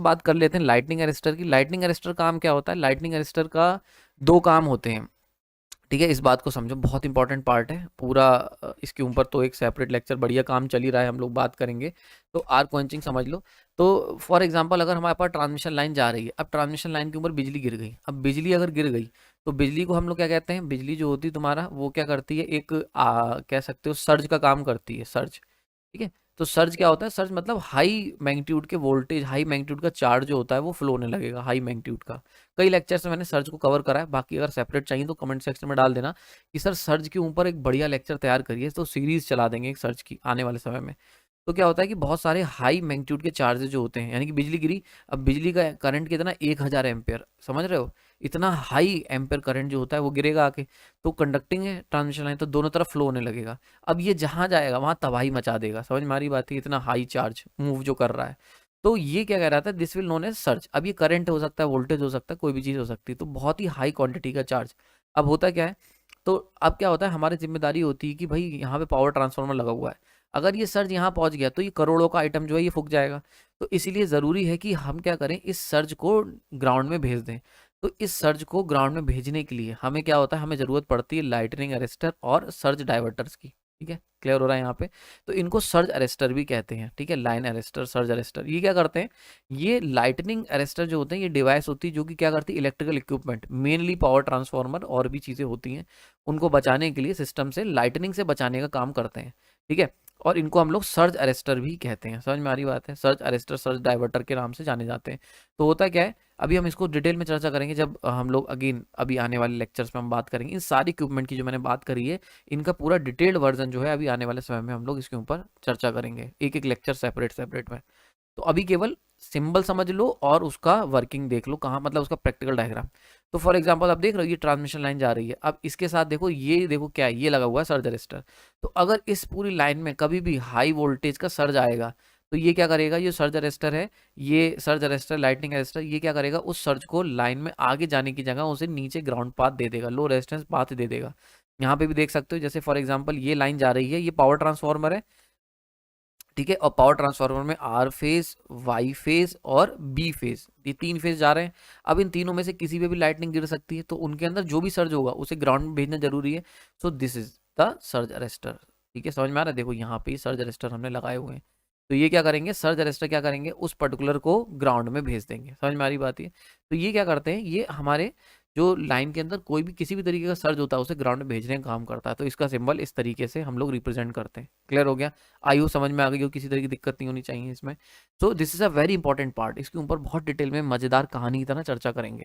बात कर लेते हैं लाइटनिंग अरेस्टर की। लाइटनिंग अरेस्टर काम क्या होता है? लाइटनिंग अरेस्टर का दो काम होते हैं, ठीक है। इस बात को समझो, बहुत इंपॉर्टेंट पार्ट है पूरा। इसके ऊपर तो एक सेपरेट लेक्चर बढ़िया काम चल ही रहा है, हम लोग बात करेंगे। तो आर्क क्वेंचिंग समझ लो। तो फॉर एग्जांपल अगर हमारे पास ट्रांसमिशन लाइन जा रही है, अब ट्रांसमिशन लाइन के ऊपर बिजली गिर गई। अब बिजली अगर गिर गई तो बिजली को हम लोग क्या कहते हैं? बिजली जो होती है तुम्हारा, वो क्या करती है? एक कह सकते हो सर्ज का काम करती है, सर्ज। ठीक है। तो सर्ज क्या होता है? सर्ज मतलब हाई मैग्नीट्यूड के वोल्टेज, हाई मैग्नीट्यूड का चार्ज जो होता है वो फ्लो होने लगेगा, हाई मैग्नीट्यूड का। कई लेक्चर्स में मैंने सर्ज को कवर करा है, बाकी अगर सेपरेट चाहिए तो कमेंट सेक्शन में डाल देना कि सर सर्ज के ऊपर एक बढ़िया लेक्चर तैयार करिए, तो सीरीज चला देंगे एक सर्ज की आने वाले समय में। तो क्या होता है कि बहुत सारे हाई मैग्नीट्यूड के चार्जेस जो होते हैं, यानी कि बिजली गिरी, अब बिजली का करंट कितना? 1000 एम्पियर, समझ रहे हो? इतना हाई एम्पियर करंट जो होता है वो गिरेगा आके, तो कंडक्टिंग है ट्रांसमिशन लाइन, तो दोनों तरफ फ्लो होने लगेगा। अब ये जहां जाएगा वहां तबाही मचा देगा, समझ में आ रही बात है? इतना हाई चार्ज मूव जो कर रहा है, तो ये क्या कह रहा था? This will known as surge. अब ये करंट हो सकता है, वोल्टेज हो सकता है, कोई भी चीज हो सकती है, तो बहुत ही हाई क्वांटिटी का चार्ज। अब होता क्या है? तो अब क्या होता है? हमारी जिम्मेदारी होती है कि भाई यहाँ पे पावर ट्रांसफार्मर लगा हुआ है, अगर ये सर्ज यहाँ पहुंच गया तो ये करोड़ों का आइटम जो है ये फूक जाएगा। तो इसीलिए ज़रूरी है कि हम क्या करें? इस सर्ज को ग्राउंड में भेज दें। तो इस सर्ज को ग्राउंड में भेजने के लिए हमें क्या होता है? हमें ज़रूरत पड़ती है लाइटनिंग अरेस्टर और सर्ज डाइवर्टर्स की। ठीक है, क्लियर हो रहा है यहाँ पे? तो इनको सर्ज अरेस्टर भी कहते हैं, ठीक है। लाइन अरेस्टर, सर्ज अरेस्टर, ये क्या करते हैं? ये लाइटनिंग अरेस्टर जो होते हैं, ये डिवाइस होती है जो कि क्या करती है? Electrical equipment, mainly power transformer और भी चीज़ें होती हैं, उनको बचाने के लिए, सिस्टम से लाइटनिंग से बचाने का काम करते हैं, ठीक है। और इनको हम लोग सर्ज अरेस्टर भी कहते हैं, समझ में आ रही बात है? सर्ज अरेस्टर, सर्ज डाइवर्टर के नाम से जाने जाते हैं। तो होता क्या है, अभी हम इसको डिटेल में चर्चा करेंगे जब हम लोग अगेन अभी आने वाले लेक्चर्स में हम बात करेंगे इन सारी इक्विपमेंट की जो मैंने बात करी है, इनका पूरा डिटेल्ड वर्जन जो है अभी आने वाले समय में हम लोग इसके ऊपर चर्चा करेंगे, एक एक लेक्चर सेपरेट सेपरेट में। तो अभी केवल सिंबल समझ लो और उसका वर्किंग देख लो, कहाँ मतलब उसका प्रैक्टिकल डायग्राम। तो फॉर एग्जांपल आप देख रहे हो ये ट्रांसमिशन लाइन जा रही है, अब इसके साथ देखो, ये देखो क्या है? ये लगा हुआ है सर्ज अरेस्टर। तो अगर इस पूरी लाइन में कभी भी हाई वोल्टेज का सर्ज आएगा तो ये क्या करेगा? ये सर्ज अरेस्टर है, ये सर्ज अरेस्टर, लाइटनिंग अरेस्टर, ये क्या करेगा? उस सर्ज को लाइन में आगे जाने की जगह उसे नीचे ग्राउंड पाथ दे देगा, लो रेजिस्टेंस पाथ दे देगा। यहाँ पे भी देख सकते हो, जैसे फॉर एग्जांपल ये लाइन जा रही है, ये पावर ट्रांसफार्मर है, ठीक है। और पावर ट्रांसफार्मर में आर फेज, वाई फेज और बी फेज, ये तीन फेज जा रहे हैं। अब इन तीनों में से किसी पे भी लाइटनिंग गिर सकती है, तो उनके अंदर जो भी सर्ज होगा उसे ग्राउंड में भेजना जरूरी है। So this is the surge arrester, ठीक है। समझ में आ रहा है? देखो यहाँ पे सर्ज अरेस्टर हमने लगाए हुए हैं। तो ये क्या करेंगे? सर्ज अरेस्टर क्या करेंगे? उस पर्टिकुलर को ग्राउंड में भेज देंगे, समझ में आ रही बात है? तो ये क्या करते हैं? ये हमारे जो लाइन के अंदर कोई भी किसी भी तरीके का सर्ज होता है उसे ग्राउंड में भेजने का काम करता है। तो इसका सिंबल इस तरीके से हम लोग रिप्रेजेंट करते हैं। क्लियर हो गया? आई समझ में आ गई हो, किसी तरह की दिक्कत नहीं होनी चाहिए इसमें। So this is a very important part, इसके ऊपर बहुत डिटेल में मजेदार कहानी की तरह चर्चा करेंगे।